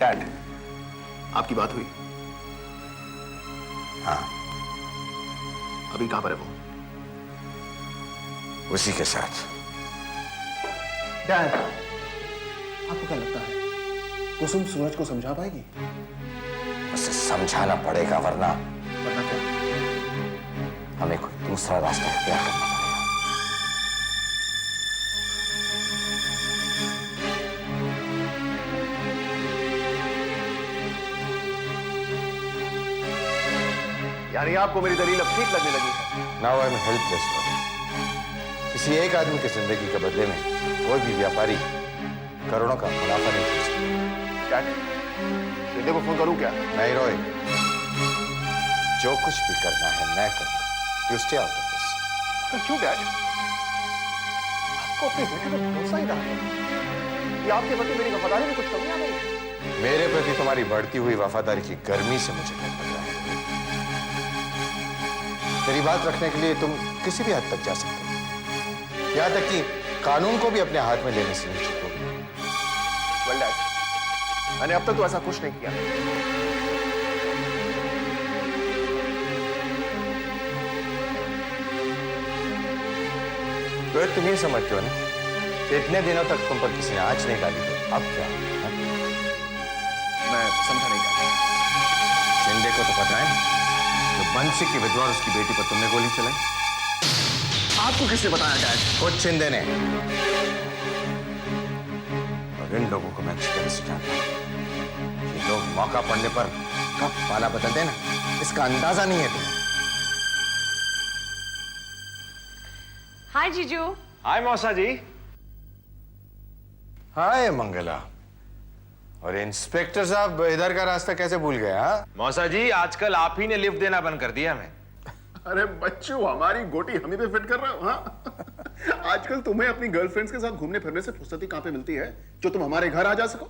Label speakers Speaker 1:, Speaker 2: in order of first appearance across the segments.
Speaker 1: Dad, आपकी बात हुई?
Speaker 2: हाँ,
Speaker 1: अभी कहां पर है वो?
Speaker 2: उसी के साथ।
Speaker 1: डैड, आपको क्या लगता है कुसुम सूरज को समझा पाएगी?
Speaker 2: उसे समझाना पड़ेगा, वरना
Speaker 1: वरना क्या?
Speaker 2: हमें कोई दूसरा रास्ता इख्तियार करना पड़ेगा।
Speaker 1: यानी आपको मेरी दलील अब ठीक लगने लगी है?
Speaker 2: Now I am helpless. किसी एक आदमी की जिंदगी के बदले में कोई भी व्यापारी करोड़ों का मुनाफा नहीं कर सकता।
Speaker 1: डैड, शिंदे को फोन करूं क्या?
Speaker 2: नहीं रोए, जो कुछ भी करना है मैं करूंगा। You stay out of this.
Speaker 1: क्यों डैड? आपको अपने बेटे पर भरोसा ही रहा है कि आपके प्रति मेरी वफादारी में कुछ कमी आ गई?
Speaker 2: मेरे प्रति तुम्हारी बढ़ती हुई वफादारी की गर्मी से मुझे डर लग रहा है। तेरी बात रखने के लिए तुम किसी भी हद तक जा सकते हो, यहां तक कि कानून को भी अपने हाथ में लेने से नहीं चूकोगे।
Speaker 1: वेल डैड, मैंने अब तक तो ऐसा कुछ नहीं किया।
Speaker 2: तो तुम ही समझते हो ना कि इतने दिनों तक तुम पर किसी ने आंच नहीं डाली, तो अब क्या?
Speaker 1: मैं समझा नहीं डैड।
Speaker 2: शिंदे को तो पता है तो बंसी की विधवा और उसकी बेटी पर तुमने गोली चलाई।
Speaker 1: आपको किसने बताया डैड?
Speaker 2: खुद शिंदे ने। और इन लोगों को मैं अच्छी तरह से जानता हूं। ये लोग मौका पड़ने पर कब पाला बदल देना, इसका अंदाजा नहीं है तुम्हें।
Speaker 3: हाय जीजू।
Speaker 4: हाय मौसा जी।
Speaker 2: हाय मंगला। और इंस्पेक्टर साहब इधर का रास्ता कैसे भूल गए? हाँ
Speaker 4: मौसा जी, आजकल आप ही ने लिफ्ट देना बंद कर दिया हमें।
Speaker 1: अरे बच्चों, हमारी गोटी हम ही पे फिट कर रहे हो? हाँ? आजकल तुम्हें अपनी गर्लफ्रेंड्स के साथ घूमने फिरने से फुर्सती कहां पे मिलती है जो तुम हमारे घर आ जा सको?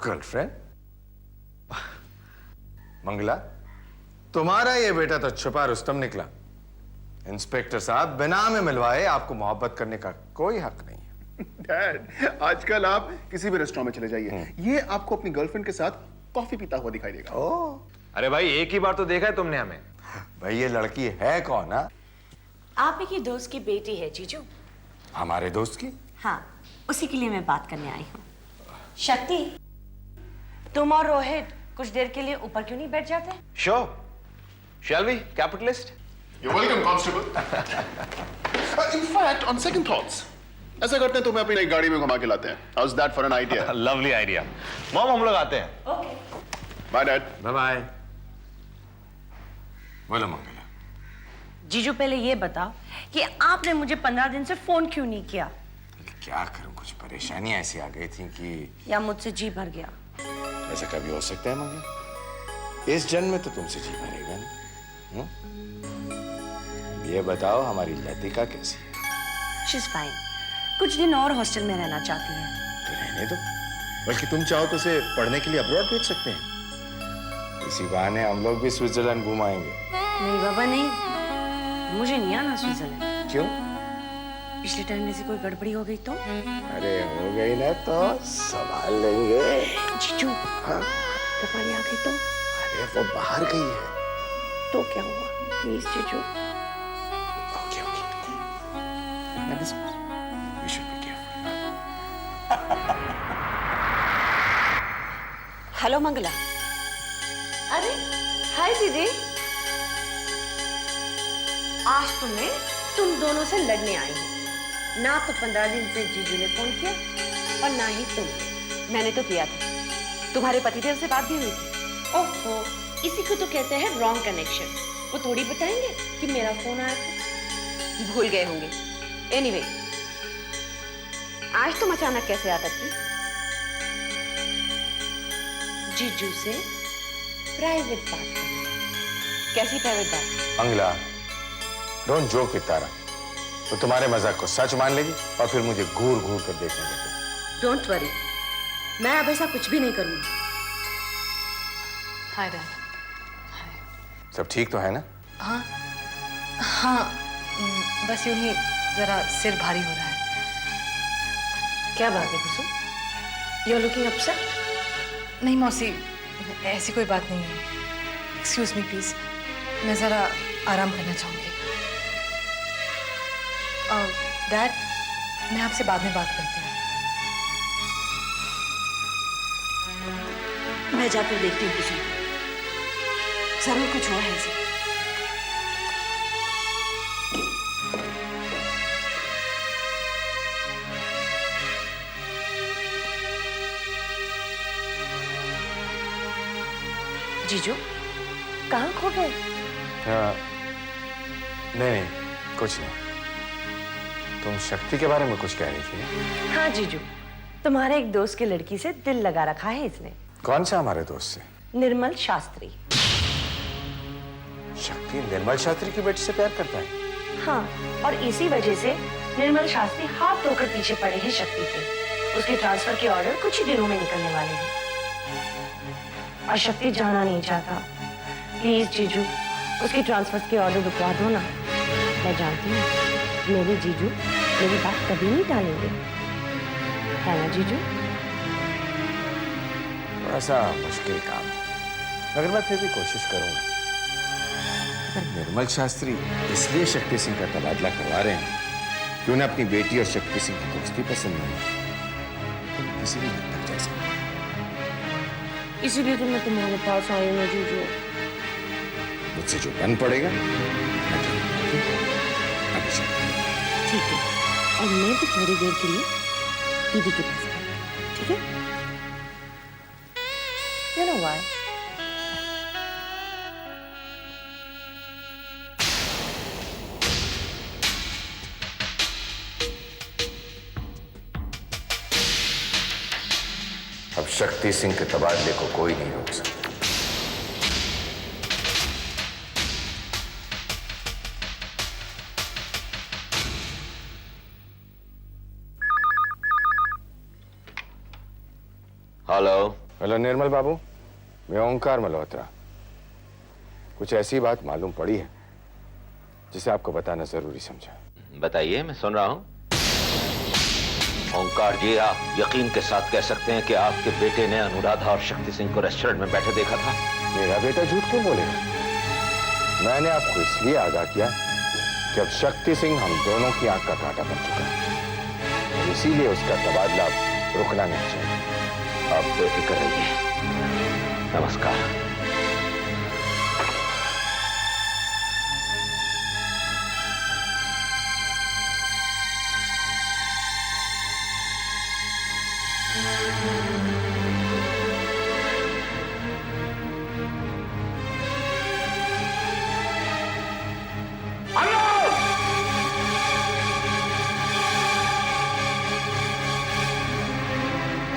Speaker 2: गर्लफ्रेंड? मंगला, तुम्हारा ये बेटा तो छुपा रुस्तम निकला। इंस्पेक्टर साहब, बिना में मिलवाए आपको मोहब्बत करने का कोई हक नहीं है।
Speaker 1: डैड, आजकल आप किसी भी रेस्टोरेंट में चले जाइए, ये आपको अपनी गर्लफ्रेंड के साथ कॉफी पीता हुआ दिखाई देगा।
Speaker 2: ओह,
Speaker 4: अरे भाई, एक ही बार तो देखा है तुमने हमें।
Speaker 2: भाई ये लड़की है कौन? हा?
Speaker 3: आप ही की दोस्त की बेटी है जीजू।
Speaker 2: हमारे दोस्त की?
Speaker 3: हाँ, उसी के लिए मैं बात करने आई हूँ। शक्ति, तुम और रोहित कुछ देर के लिए ऊपर क्यों नहीं बैठ जाते?
Speaker 4: Sure, shall we capitalist?
Speaker 1: You're welcome, constable. In fact, on second thoughts, ऐसा करते हैं, तुम्हें अपनी नई गाड़ी में घुमा के लाते हैं। How's that for an idea?
Speaker 4: Lovely idea. Mom, हम लोग आते हैं।
Speaker 3: Okay.
Speaker 1: Bye, Dad.
Speaker 2: Bye bye. बोलो मंगला।
Speaker 3: जीजू, पहले ये बताओ कि आपने मुझे 15 दिन से फोन क्यों नहीं किया?
Speaker 2: क्या करूं, कुछ परेशानी ऐसी आ गई थी कि
Speaker 3: या मुझसे जी भर गया?
Speaker 2: ऐसा कभी हो सकता है मंगला? इस जन्म में तो तुमसे जी भरेगा नहीं। ये बताओ हमारी लतिका कैसी है?
Speaker 3: She's fine. कुछ दिन और हॉस्टल में रहना चाहती है।
Speaker 2: तो रहने दो, बल्कि तुम चाहो तो उसे पढ़ने के लिए अब्रॉड भेज सकते हैं। इसी बहाने हम लोग भी स्विट्जरलैंड घुमाएंगे।
Speaker 3: नहीं बाबा, नहीं, मुझे नहीं आना स्विट्जरलैंड।
Speaker 2: क्यों?
Speaker 3: पिछले टाइम में से कोई गड़बड़ी हो गई तो?
Speaker 2: अरे हो गई ना तो संभाल लेंगे।
Speaker 3: जीजू,
Speaker 2: हाँ?
Speaker 3: पानी आ गई तो?
Speaker 2: अरे वो बाहर गई है।
Speaker 3: तो क्या हुआ? प्लीज जीजू।
Speaker 2: Okay okay. We should be careful.
Speaker 3: Hello Mangala. अरे हाय दीदी। आज तुम दोनों से लड़ने आई हूँ। ना तो 15 दिन से जीजू ने फोन किया और ना ही तुम। मैंने तो किया था। तुम्हारे पतिदेव से बात भी हुई थी। ओहो, इसी को तो कहते हैं रॉन्ग कनेक्शन। वो थोड़ी बताएंगे कि मेरा फोन आया था। भूल गए होंगे। एनीवे, आज तुम अचानक कैसे आ सकती? जीजू से प्राइवेट बात करनी। कैसी प्राइवेट बात?
Speaker 2: मंगला, डोंट जोक विद तारा। तो तुम्हारे मजाक को सच मान लेगी और फिर मुझे घूर घूर कर देखने लगे।
Speaker 3: डोंट वरी, मैं अब ऐसा कुछ भी नहीं करूंगी।
Speaker 5: Hi dad.
Speaker 2: सब ठीक तो है ना?
Speaker 5: हाँ हाँ, बस यूं ही जरा सिर भारी हो रहा है।
Speaker 3: क्या बात है Kusum? You are looking upset.
Speaker 5: नहीं मौसी, ऐसी कोई बात नहीं है। एक्सक्यूज मी प्लीज, मैं ज़रा आराम करना चाहूँगी। डैड, मैं आपसे बाद में बात करती हूँ।
Speaker 3: मैं जाकर देखती हूँ किसी को, जरूर कुछ हुआ है इसे। जीजू, कहाँ खो गए?
Speaker 2: नहीं, कुछ नहीं। तुम शक्ति के बारे में कुछ कह रही थी?
Speaker 3: हाँ जीजू, तुम्हारे एक दोस्त की लड़की से दिल लगा रखा है इसने।
Speaker 2: कौन सा हमारे दोस्त से?
Speaker 3: निर्मल शास्त्री।
Speaker 2: शक्ति निर्मल शास्त्री की बेटी से प्यार करता है?
Speaker 3: हाँ, और इसी वजह से निर्मल शास्त्री हाथ धोकर पीछे पड़े हैं शक्ति के। उसके ट्रांसफर के ऑर्डर कुछ ही दिनों में निकलने वाले हैं और शक्ति जाना नहीं चाहता। प्लीज जीजू, उसके ट्रांसफर के ऑर्डर रुकवा दो ना। मैं जानती हूँ मेरे जीजू मेरी बात कभी नहीं टालेंगे, है ना जीजू?
Speaker 2: थोड़ा सा मुश्किल काम है, मगर मैं फिर भी कोशिश करूंगा। अगर निर्मल शास्त्री इसलिए शक्ति सिंह का तबादला करवा रहे हैं कि उन्हें अपनी बेटी और शक्ति सिंह की दोस्ती पसंद नहीं है, तो मैं किसी भी हद तक जा सकता हूं।
Speaker 3: इसीलिए तो मैं तुम्हारे पास आई हूँ जीजू।
Speaker 2: मुझसे जो बन पड़ेगा मैं करूंगा। अभी चलते हैं।
Speaker 3: ठीक है, और मैं भी थोड़ी देर के लिए दीदी के पास आऊंगी, ठीक है? You know why?
Speaker 2: अब शक्ति सिंह के तबादले को कोई नहीं रोक सकता। हेलो निर्मल बाबू, मैं ओंकार मल्होत्रा। कुछ ऐसी बात मालूम पड़ी है जिसे आपको बताना जरूरी समझा।
Speaker 6: बताइए, मैं सुन रहा हूं। ओंकार जी, आप यकीन के साथ कह सकते हैं कि आपके बेटे ने अनुराधा और शक्ति सिंह को रेस्टोरेंट में बैठे देखा था?
Speaker 2: मेरा बेटा झूठ क्यों बोलेगा? मैंने आपको इसलिए आगाह किया कि अब शक्ति सिंह हम दोनों की आंख का कांटा बन चुका है और इसीलिए उसका तबादला रुकना नहीं चाहिए।
Speaker 6: आप बेफिक्र रहिए। नमस्कार।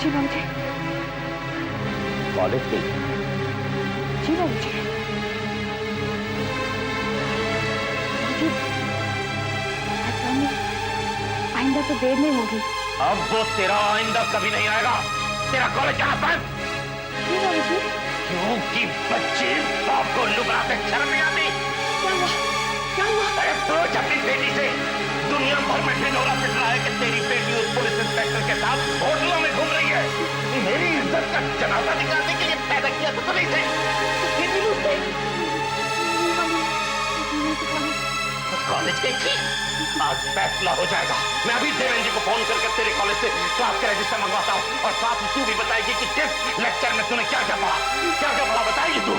Speaker 3: जी बाबू जी।
Speaker 6: कॉलेज गई?
Speaker 3: जी बाबू जी। जी, आइंदा तो देर नहीं होगी।
Speaker 6: अब वो तेरा आइंदा कभी नहीं आएगा। तेरा कॉलेज जाना बंद।
Speaker 3: जी बाबू जी।
Speaker 6: क्योंकि बच्चे बाप को लुभाते शर्म नहीं आती।
Speaker 3: क्या हुआ? क्या हुआ?
Speaker 6: अरे सोच अपनी बेटी से। दुनिया भर में ढिंढोरा पिट रहा है कि तेरी बेटी उस पुलिस इंस्पेक्टर के साथ होटलों में घूम रही है। मेरी इज्जत का जनाजा निकालने के लिए पैदा किया तो नहीं थे। फिर भी लूट गए। कॉलेज गई थी? आज फैसला हो जाएगा। मैं अभी देवेंद्र जी को फोन करके तेरे कॉलेज से क्लास का रजिस्टर मंगवाता हूँ और साथ ही तू भी बताएगी कि किस लेक्चर में तूने क्या क्या पढ़ा। क्या क्या पढ़ा बताएगी तू?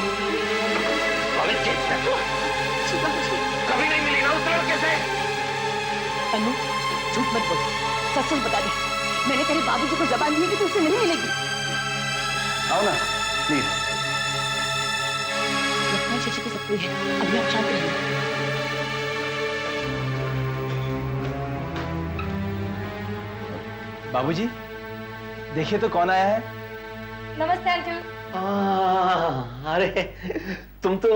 Speaker 6: कॉलेज गई थी तू? कभी नहीं मिली ना उस लड़के से?
Speaker 3: अनु, झूठ मत बोल, सच सच बता दे। मैंने तेरे बाबूजी को जबान दी है कि तू उससे नहीं मिलेगी।
Speaker 1: आओ ना प्लीज।
Speaker 3: लखनऊ शशि की सकती है, अभी आप शांत रहिए।
Speaker 7: बाबूजी, देखिए तो कौन आया है।
Speaker 5: नमस्ते अंकल।
Speaker 6: अरे तुम तो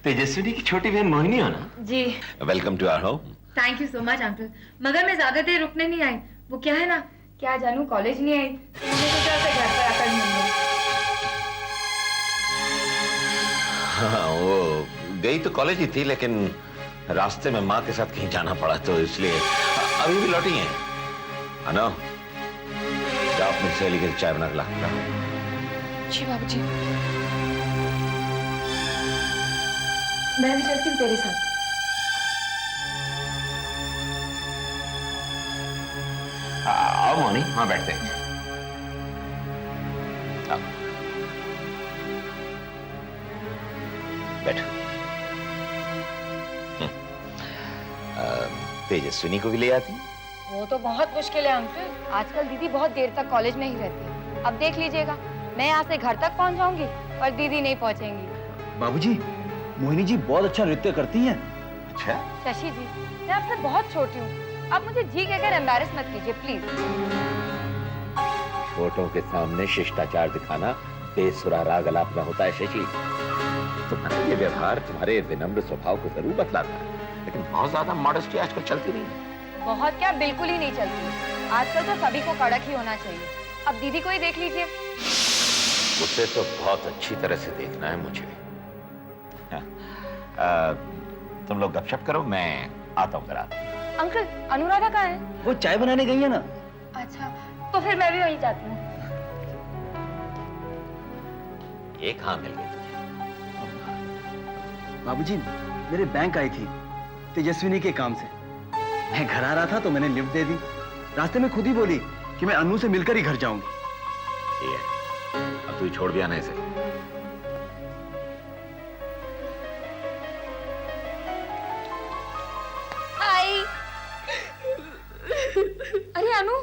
Speaker 6: तेजस्विनी की छोटी बहन मोहिनी हो ना?
Speaker 5: जी।
Speaker 6: Welcome to our home.
Speaker 5: Thank you so much uncle, मगर मैं ज्यादा देर रुकने नहीं आई। वो क्या है ना, क्या जानू कॉलेज नहीं आई तो मैंने सोचा उसे घर पर आकर मिल लूं।
Speaker 6: हाँ, वो गई तो कॉलेज ही थी, लेकिन रास्ते में माँ के साथ कहीं जाना पड़ा तो इसलिए अभी भी लौटी हैं। अनो, जाओ अपनी सहेली के चाय बना के ला।
Speaker 5: जी बाबूजी। मैं भी चलती हूँ तेरे साथ।
Speaker 6: आओ मोनी, वहां बैठते हैं। आओ। बैठो। तेजस्विनी को भी ले आती?
Speaker 5: वो तो बहुत मुश्किल है अंकल। आजकल दीदी बहुत देर तक कॉलेज में ही रहती है। अब देख लीजिएगा, मैं यहाँ से घर तक पहुँच जाऊंगी पर दीदी नहीं पहुँचेंगी।
Speaker 7: बाबूजी, मोहिनी जी बहुत अच्छा नृत्य करती हैं।
Speaker 6: अच्छा।
Speaker 5: शशि जी, मैं आपसे बहुत छोटी हूँ, आप मुझे जी कहकर एम्बैरेस मत कीजिए प्लीज।
Speaker 6: छोटों के सामने शिष्टाचार दिखाना बेसुरा राग अलापना होता है शशि। तुम्हारा ये व्यवहार तुम्हारे विनम्र स्वभाव को जरूर बतलाता है, लेकिन बहुत ज्यादा मॉडेस्टी आजकल चलती नहीं है।
Speaker 5: बहुत क्या, बिल्कुल ही नहीं चलती। आजकल तो सभी को कड़क ही होना चाहिए। अब दीदी को ही देख लीजिए।
Speaker 6: उसे तो बहुत अच्छी तरह से देखना है मुझे। तुम लोग गपशप करो, मैं आता हूँ जरा।
Speaker 5: अंकल, अनुराधा कहाँ है?
Speaker 7: वो चाय बनाने गई है ना।
Speaker 5: अच्छा, तो फिर मैं भी वहीं जाती हूँ।
Speaker 6: ये कहाँ मिल गई तुझे?
Speaker 7: बाबूजी, मेरे बैंक आई थी तेजस्विनी के काम से। मैं घर आ रहा था तो मैंने लिफ्ट दे दी। रास्ते में खुद ही बोली कि मैं अनु से मिलकर ही घर जाऊंगी।
Speaker 6: ये अब तू ही छोड़ भी आना इसे।
Speaker 5: हाय। अरे अनु,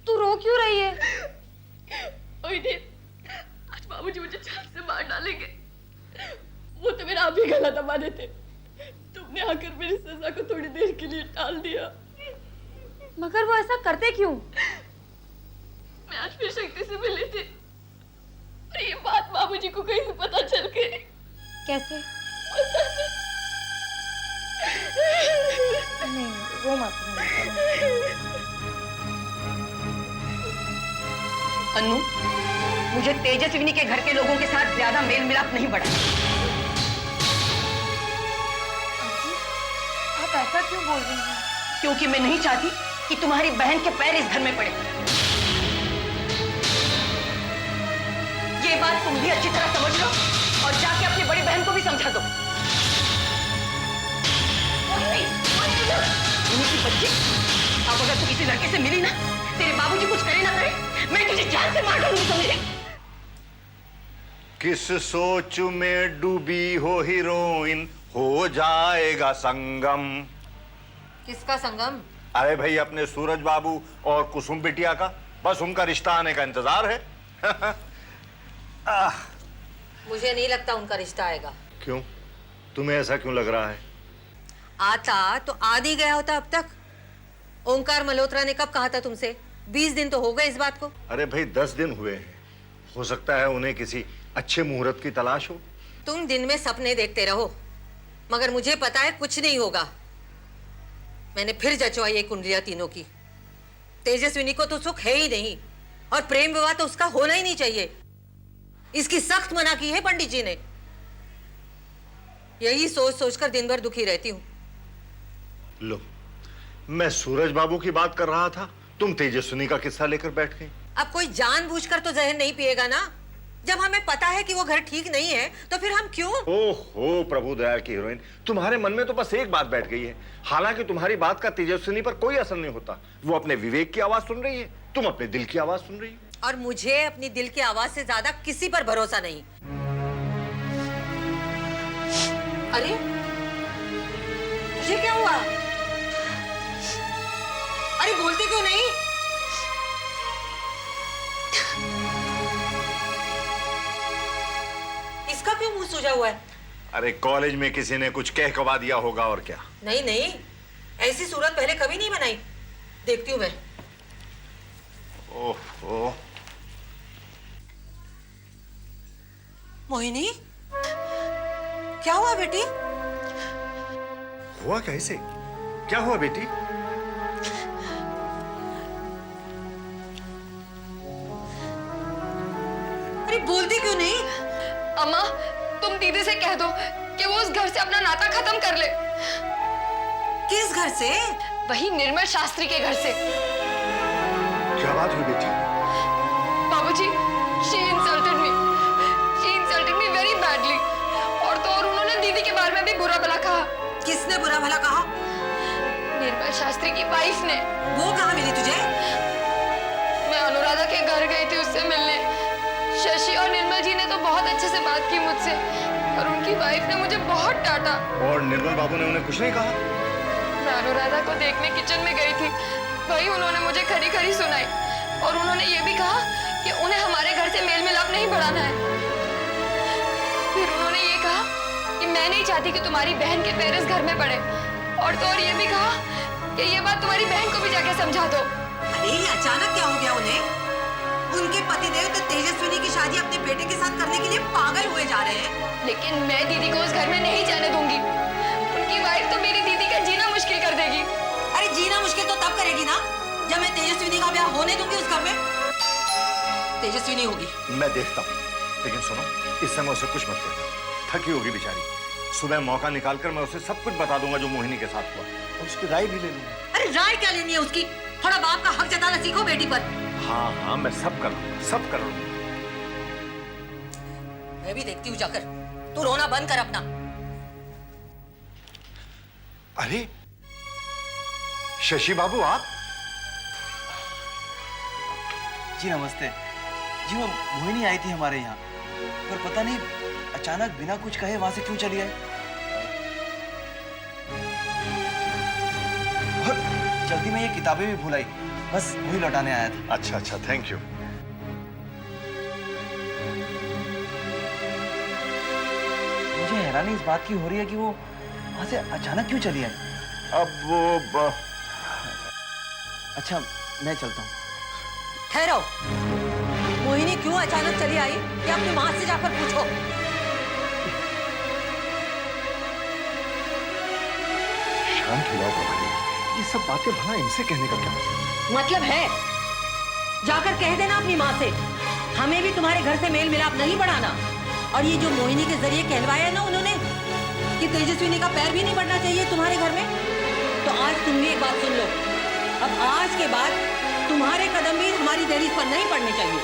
Speaker 5: तू रो क्यों रही है?
Speaker 8: आज बाबूजी मुझे छाल से मार डालेंगे। वो तो मेरा आप ही गला दबा देते। तुमने आकर मेरी सजा को थोड़ी देर के लिए टाल दिया।
Speaker 5: मगर वो ऐसा करते क्यों?
Speaker 8: मैं आज फिर शक्ति से मिली थी और ये बात बाबूजी को कहीं से पता चल गई।
Speaker 5: कैसे? नहीं, वो मत।
Speaker 3: अनु, मुझे तेजस्विनी के घर के लोगों के साथ ज्यादा मेल मिलाप नहीं बढ़ा।
Speaker 5: आप ऐसा क्यों बोल रही हैं?
Speaker 3: क्योंकि मैं नहीं चाहती कि तुम्हारी बहन के पैर इस घर में पड़े। ये बात तुम भी अच्छी तरह समझ लो और जाके अपनी बड़ी बहन को भी समझा दो। की बच्ची, अब अगर तू किसी लड़के से मिली ना, तेरे बाबूजी कुछ करे ना करे, मैं तुझे जान से मार डालूंगी, समझे?
Speaker 9: किस सोच में डूबी हो हीरोइन, हो जाएगा संगम।
Speaker 3: किसका संगम?
Speaker 9: अरे भाई अपने सूरज बाबू और कुसुम बिटिया का। बस उनका रिश्ता आने का इंतजार है।
Speaker 3: मुझे नहीं लगता उनका रिश्ता आएगा।
Speaker 9: क्यों? तुम्हें ऐसा क्यों लग रहा है?
Speaker 3: आता तो आ नहीं गया होता अब तक। ओंकार मल्होत्रा ने कब कहा था तुमसे? 20 दिन तो हो गए इस बात को।
Speaker 9: अरे भाई 10 दिन हुए हैं। हो सकता है उन्हें किसी अच्छे मुहूर्त की तलाश हो।
Speaker 3: तुम दिन में सपने देखते रहो, मगर मुझे पता है कुछ नहीं होगा। मैंने फिर जचवाई ये कुंडलियां तीनों की। तेजस्विनी को तो सुख है ही नहीं और प्रेम विवाह तो उसका होना ही नहीं चाहिए। इसकी सख्त मना की है पंडित जी ने। यही सोच सोचकर दिन भर दुखी रहती हूँ।
Speaker 9: लो, मैं सूरज बाबू की बात कर रहा था, तुम तेजस्विनी का किस्सा लेकर बैठ गई।
Speaker 3: अब कोई जानबूझकर तो जहर नहीं पिएगा ना। जब हमें पता है कि वो घर ठीक नहीं है तो फिर हम क्यों?
Speaker 9: ओहो प्रभु दयाल की हीरोइन, तुम्हारे मन में तो बस एक बात बैठ गई है। हालांकि तुम्हारी बात का तेजस्विनी पर कोई असर नहीं होता। वो अपने विवेक की आवाज सुन रही है, तुम अपने दिल की आवाज सुन रही हो।
Speaker 3: और मुझे अपनी दिल की आवाज से ज्यादा किसी पर भरोसा नहीं। अरे ये क्या हुआ? अरे बोलते क्यों नहीं? इसका क्यों मुंह सूजा हुआ है?
Speaker 9: अरे कॉलेज में किसी ने कुछ कह कवा दिया होगा और क्या।
Speaker 3: नहीं नहीं, ऐसी सूरत पहले कभी नहीं बनाई। देखती हूँ मैं।
Speaker 9: ओहो,
Speaker 3: मोहिनी, क्या हुआ बेटी?
Speaker 9: हुआ कैसे? क्या हुआ बेटी?
Speaker 3: अरे बोलती क्यों नहीं?
Speaker 8: अम्मा, तुम दीदी से कह दो कि वो उस घर से अपना नाता खत्म कर ले।
Speaker 3: किस घर से?
Speaker 8: वही निर्मल शास्त्री के घर से।
Speaker 9: क्या बात हुई बेटी?
Speaker 8: बाबूजी, She insulted me. She insulted me very badly. और तो और उन्होंने दीदी के बारे में भी बुरा भला कहा।
Speaker 3: किसने बुरा भला कहा?
Speaker 8: निर्मल शास्त्री की वाइफ ने।
Speaker 3: वो कहाँ मिली तुझे?
Speaker 8: मैं अनुराधा के घर गई थी उससे मिलने। शशि और निर्मल जी ने तो बहुत अच्छे से बात की मुझसे, और उनकी वाइफ ने मुझे बहुत डांटा।
Speaker 9: और निर्मल बाबू ने उन्हें कुछ नहीं कहा?
Speaker 8: मैं अनुराधा को देखने किचन में गई थी, वही उन्होंने मुझे खरी खरी सुनाई, और उन्होंने ये भी कहा कि उन्हें हमारे घर से मेल मिलाप नहीं बढ़ाना है। फिर उन्होंने ये कहा कि मैं नहीं चाहती कि तुम्हारी बहन के पेरेंट्स घर में पड़े, और तो और ये भी कहा कि ये बात तुम्हारी बहन को भी जाके समझा दो।
Speaker 3: अरे ये अचानक क्या हो गया उन्हें? उनके पतिदेव तो तेजस्विनी की शादी अपने बेटे के साथ करने के लिए पागल हुए जा रहे हैं।
Speaker 8: लेकिन मैं दीदी को उस घर में नहीं जाने दूंगी। उनकी वाइफ तो मेरी दीदी का जीना मुश्किल कर देगी।
Speaker 3: अरे जीना मुश्किल तो तब करेगी ना जब मैं तेजस्विनी का ब्याह होने दूंगी उस घर में। तेजस्विनी होगी।
Speaker 9: मैं देखता हूँ, लेकिन सुनो, इस समय उसे कुछ मत कहना। थकी होगी बेचारी। सुबह मौका निकालकर मैं उसे सब कुछ बता दूंगा जो मोहिनी के साथ हुआ, और उसकी राय भी ले लूंगा।
Speaker 3: अरे राय क्या लेनी है उसकी? थोड़ा बाप का हक जताना सीखो बेटी पर।
Speaker 9: हाँ हाँ, मैं सब कर लूंगा, सब कर लूंगा।
Speaker 3: मैं भी देखती हूँ जाकर। तू रोना बंद कर अपना।
Speaker 9: अरे शशि बाबू, आप?
Speaker 7: जी नमस्ते जी। वो मोहिनी आई थी हमारे यहाँ, पर पता नहीं अचानक बिना कुछ कहे वहां से क्यों चली आई। और जल्दी में ये किताबें भी भूल आई, बस वही लौटाने आया था।
Speaker 9: अच्छा अच्छा, थैंक यू।
Speaker 7: मुझे हैरानी इस बात की हो रही है कि वो वहां से अचानक क्यों चली आई।
Speaker 9: अब वो
Speaker 7: अच्छा, मैं चलता हूँ।
Speaker 3: ठहरो। मोहिनी क्यों अचानक चली आई ये अपनी माँ से जाकर पूछो।
Speaker 9: शांत हो जाओ बाबा, ये सब बातें भला इनसे कहने का क्या
Speaker 3: मतलब है? जाकर कह देना अपनी माँ से, हमें भी तुम्हारे घर से मेल मिलाप नहीं बढ़ाना। और ये जो मोहिनी के जरिए कहलवाया है ना उन्होंने कि तेजस्विनी का पैर भी नहीं बढ़ना चाहिए तुम्हारे घर में, तो आज तुम भी एक बात सुन लो। अब आज के बाद तुम्हारे कदम भी हमारी दहलीज पर नहीं पड़ने चाहिए।